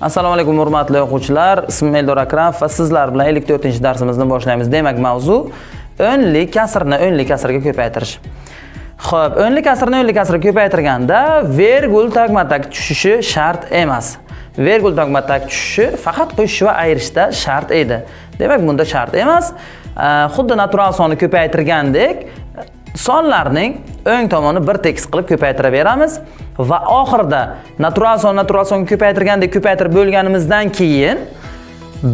Assalomu alaykum hurmatli o'quvchilar. Ismim Eldor Akramov va sizlar bilan 54-darsimizni boshlaymiz. Demak, mavzu o'nli kasrni o'nli kasrga ko'paytirish. Xo'p, o'nli kasrni o'nli kasrga ko'paytirganda vergul tagma-tag tushishi shart emas. Vergul tagma-tag tushishi faqat qo'shish va ayirishda shart edi. Demak, bunda shart emas. Xuddi natural sonni ko'paytirgandek sonlarning o'ng tomoni bir tekis qilib ko'paytiraveramiz va oxirida natural sonni ko'paytirgandek ko'paytirib bo'lganimizdan keyin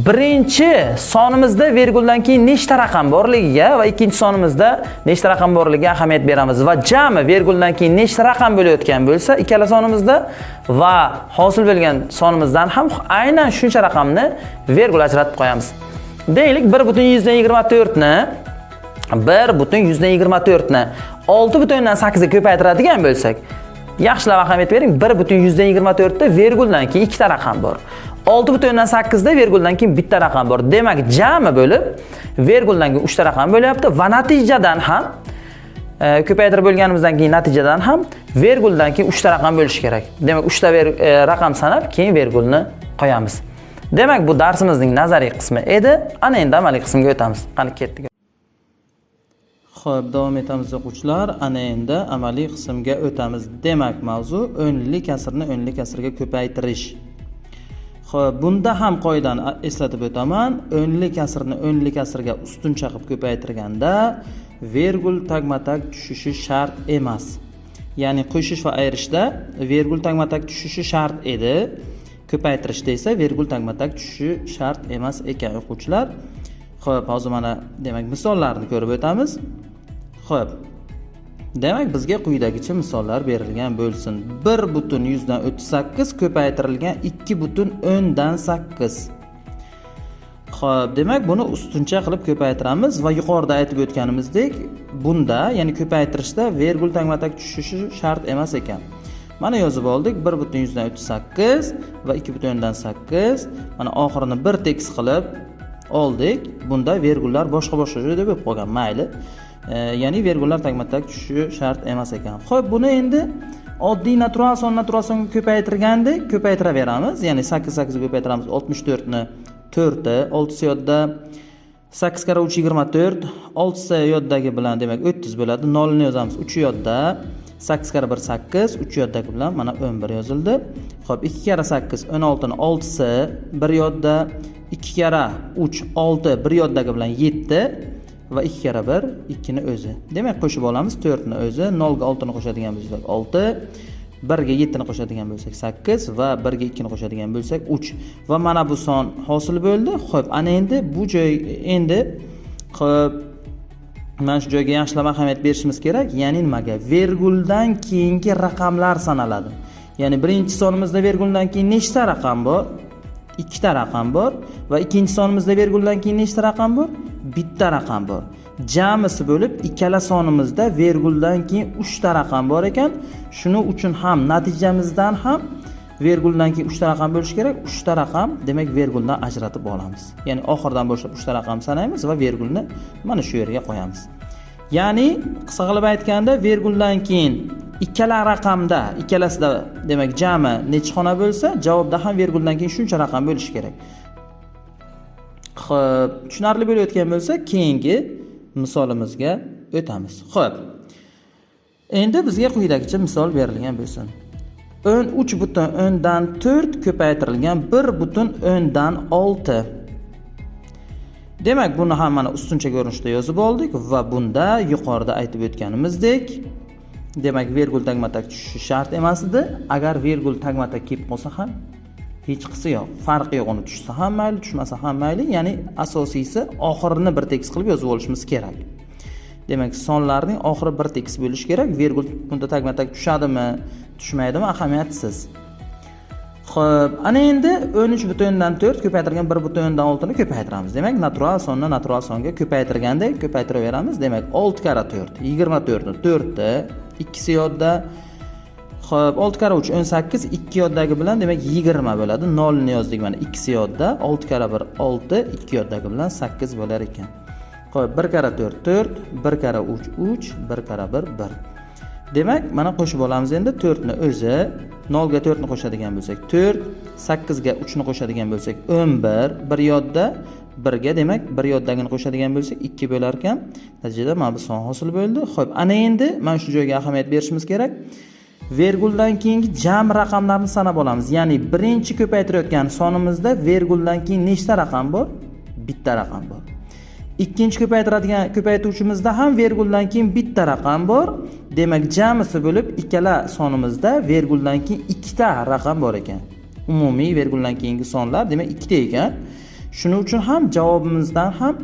birinchi sonimizda verguldan keyin nechta raqam borligiga va ikkinchi sonimizda nechta raqam borligiga ahamiyat beramiz va jami verguldan keyin nechta raqam bo'layotgan bo'lsa ikkala sonimizda va hosil bo'lgan sonimizdan ham aynan shuncha raqamni vergul ajratib qo'yamiz. Deylik 1,124 ni 1,124 ni 6,8 ga ko'paytiradigan bo'lsak, yaxshilab ahamiyat bering, 1,124 da verguldan keyin ikkita raqam bor. 6,8 da verguldan keyin bitta raqam bor. Demak, jami bo'lib verguldan keyin 3 ta raqam bo'lyapti va natijadan ham ko'paytirib bo'lganimizdan keyin natijadan ham verguldan keyin 3 ta raqam bo'lishi kerak. Demak, 3 ta raqam sanab keyin vergulni qo'yamiz. Demak, bu darsimizning nazariy qismi edi. Ana endi amaliy qismga o'tamiz. Qani ketdik. Xo'p, davom etamiz o'quvchilar. Ana endi amaliy qismga o'tamiz. Demak, mavzu o'nli kasrni o'nli kasrga ko'paytirish. Xo'p, bunda ham qoidani eslatib o'taman. O'nli kasrni o'nli kasrga ustuncha qilib ko'paytirganda vergul tagma-tag tushishi shart emas. Ya'ni qo'shish va ayirishda vergul tagma-tag tushishi shart edi. Ko'paytirishda esa vergul tagma-tag tushishi shart emas ekan o'quvchilar. Xo'p, hozir mana demak misollarni ko'rib o'tamiz. Xo'p. Demak, bizga quyidagicha misollar berilgan bo'lsin. 1,138 ko'paytirilgan 2,10 Xo'p, demak buni ustuncha qilib ko'paytiramiz va yuqorida aytib o'tganimizdek, bunda, ya'ni ko'paytirishda vergul tagma-tag tushishi shart emas ekan. Mana yozib oldik 1,138 va 2,8. Mana oxirini bir tekis qilib oldik. Bunda vergullar boshqa joyda bo'lib qolgan, mayli. Ya'ni vergullar tagma-tag tushishi shart emas ekan. Xo'p, buni endi oddiy natural songa ko'paytirgandek ko'paytiraveramiz. Ya'ni 8 ga ko'paytiramiz. 64 ni 4 ta, 6 yodda 8 kara 3 24, 6 yoddagi bilan demak 30 bo'ladi. 0 ni yozamiz 3 yodda. 8 kara 1 8, 3 yoddagi bilan mana 11 yozildi. Xo'p, 2 kara 8 16 ni 6si 1 yodda, 2 kara 3 6 1 yoddagi bilan 7 va 2 kara 1 2 ni o'zi. Demak, qo'shib olamiz 4 ni o'zi, 0 ga 6 ni qo'shadigan bo'lsak 6, 1 ga 7 ni qo'shadigan bo'lsak 8 va 1 ga 2 ni qo'shadigan bo'lsak 3 va mana bu son hosil bo'ldi. Xo'p, ana endi bu joy xo'p, mana shu joyga yaxshilab ahamiyat berishimiz kerak. Ya'ni nimaga? Verguldan keyingi raqamlar sanaladi. Ya'ni birinchi sonimizda verguldan keyin nechta raqam bor? 2 ta raqam bor va ikkinchi sonimizda verguldan keyin nechta raqam bor? Bitta raqam bor. Jamisi bo'lib ikkala sonimizda verguldan keyin 3 ta raqam bor ekan. Shuning uchun ham natijamizdan ham verguldan keyin 3 ta raqam bo'lishi kerak. 3 ta raqam, demak verguldan ajratib olamiz. Ya'ni oxirdan boshlab 3 ta raqam sanaymiz va vergulni mana shu yerga qo'yamiz. Ya'ni qisqa qilib aytganda verguldan keyin ikkala raqamda, ikkalasida demak jami necha xona bo'lsa, javobda ham verguldan keyin shuncha raqam bo'lishi kerak. Xo'p, tushunarli bo'layotgan bo'lsa, keyingi misolimizga o'tamiz. Xo'p. Endi bizga quyidagicha misol berilgan bo'lsin. 13,4 ko'paytirilgan 1,6. Demak, buni ham mana ustuncha ko'rinishda yozib oldik va bunda yuqorida aytib o'tganimizdek, demak, vergul tagma-tag tushishi shart emas edi. Agar vergul tagma-tag kelib qolsa ham hech qisi yo'q. Farqi yo'q, uni tushsa ham mayli, tushmasa ham mayli. Ya'ni asosiysi oxirini bir tekis qilib yozib olishimiz kerak. Demak, sonlarning oxiri bir tekis bo'lishi kerak. Vergul bunda tagma-tag tushadimi, tushmaydimi ahamiyatsiz. Xo'p, ana endi 13,4 ko'paytirgan 1,6 ni ko'paytiramiz. Demak, natural sonni natural songa ko'paytirganda ko'paytiraveramiz. Demak, 6 kara 4 24 ni 4 ta, ikkisi yodda Xo'p, 6 kara 3 18, 2 yoddagi bilan demak 20 bo'ladi. 0 ni yozdik mana ikkisi yodda. 6 kara 1 6, 2 yoddagi bilan 8 bo'lar ekan. Xo'p, 1 kara 4 4, 1 kara 3 3, 1 kara 1 1. Demak, mana qo'shib olamiz endi 4 ni o'zi, 0 ga 4 ni qo'shadigan bo'lsak 4, 8 ga 3 ni qo'shadigan bo'lsak 11, 1 yodda 1 ga demak 1 yoddagini qo'shadigan bo'lsak 2 bo'lar ekan. Natijada mana bu son hosil bo'ldi. Xo'p, ana endi mana shu joyga ahamiyat berishimiz kerak. Verguldan keyingi jam raqamlarni sanab olamiz. Ya'ni birinchi ko'paytirayotgan sonimizda verguldan keyin nechta raqam bor? Bitta raqam bor. Ikkinchi ko'paytiruvchimizda ham verguldan keyin bitta raqam bor. Demak, jamisi bo'lib ikkala sonimizda verguldan keyin ikkita raqam bor ekan. Umumiy verguldan keyingi sonlar demak ikkita ekan. Shuning uchun ham javobimizdan ham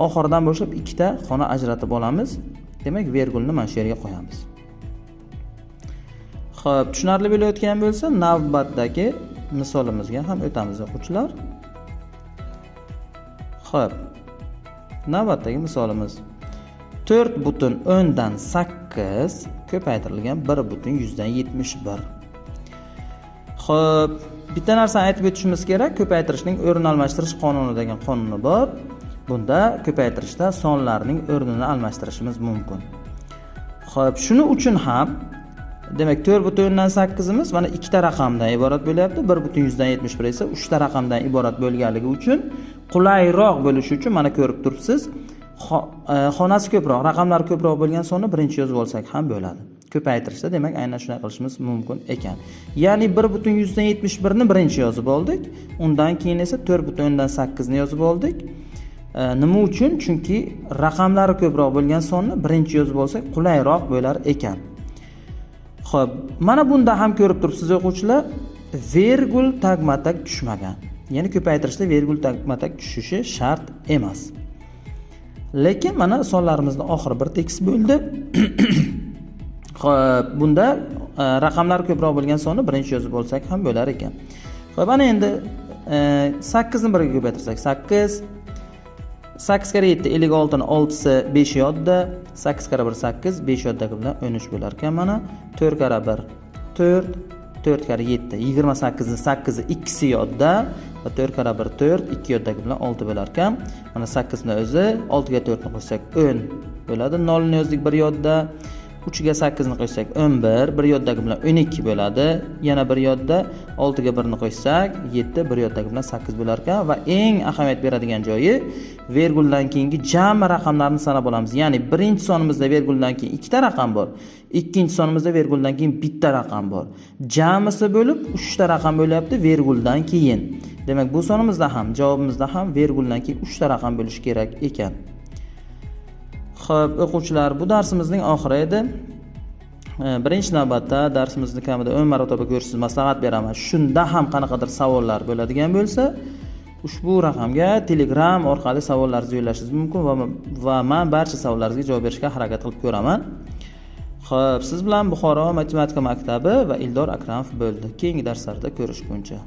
oxirdan boshlab ikkita xona ajratib olamiz. Demak, vergulni mana shu yerga qo'yamiz. Xo'p, tushunarli bo'layotgan bo'lsa, navbatdagi misolimizga ham o'tamiz o'quvchilar. Xo'p, navbatdagi misolimiz 4,10 ko'paytirilgan 1,71. Xo'p, bitta narsani aytib o'tishimiz kerak. Ko'paytirishning o'rin almashtirish qonuni degan qonuni bor. Bunda ko'paytirishda sonlarning o'rnini almashtirishimiz mumkin. Xo'p, shuning uchun ham demak 4,8 imiz mana ikkita raqamdan iborat bo'lyapti. 1,171 esa 3 ta raqamdan iborat bo'lganligi uchun qulayroq bo'lishi uchun mana ko'rib turibsiz. Xonasi ko'proq, raqamlar ko'proq bo'lgan sonni birinchi yozib olsak ham bo'ladi. Ko'paytirishda demak aynan shunday qilishimiz mumkin ekan. Ya'ni 1,171 ni birinchi yozib oldik. Undan keyin esa 4,8 ni yozib oldik. Nima uchun? Chunki raqamlari ko'proq bo'lgan sonni birinchi yozib olsak qulayroq bo'lar ekan. Xo'p, mana bunda ham ko'rib turibsiz o'quvchilar, vergul tagma-tag tushmagan. Ya'ni ko'paytirishda vergul tagma-tag tushishi shart emas. Lekin mana sonlarimizning oxiri bir tekis bo'ldi. Xo'p, bunda raqamlar ko'proq bo'lgan sonni birinchi yozib olsak ham bo'lar ekan. Xo'p, ana endi 8 ni 1 ga ko'paytirsak 8, 8 kara 7 56 ni 6si 5 yodda, 8 kara 1 8, 5 yoddagi bilan 13 bo'lar ekan mana. 4 kara 1 4, 4 kara 7 28 ni 8i ikkisi yodda va 4 kara 1 4, 2 yoddagi bilan 6 bo'lar ekan. Mana 8 ni o'zi 6 ga 4 ni qo'shsak 10 bo'ladi. 0 ni yozdik 1 yodda. 3 ga 8 ni qo'shsak 11, 1 yoddagi bilan 12 bo'ladi. Yana 1 yodda 6 ga 1 ni qo'shsak 7, 1 yoddagi bilan 8 bo'lar ekan va eng ahamiyat beradigan joyi verguldan keyingi jami raqamlarni sanab olamiz. Ya'ni birinchi sonimizda verguldan keyin ikkita raqam bor. Ikkinchi sonimizda verguldan keyin bitta raqam bor. Jamisi bo'lib 3 ta raqam bo'lyapti verguldan keyin. Demak, bu sonimizda ham, javobimizda ham verguldan keyin 3 ta raqam bo'lishi kerak ekan. Xo'p, o'quvchilar, bu darsimizning oxiri edi. Birinchi navbatda darsimizni kamida 10 marotaba ko'rishingizni maslahat beraman. Shunda ham qanaqadir savollar bo'ladigan bo'lsa, ushbu raqamga Telegram orqali savollaringizni yo'llashingiz mumkin va men barcha savollaringizga javob berishga harakat qilib ko'raman. Xo'p, siz bilan Buxoro matematika maktabi va Ildor Akramov bo'ldi. Keyingi darslarda ko'rishguncha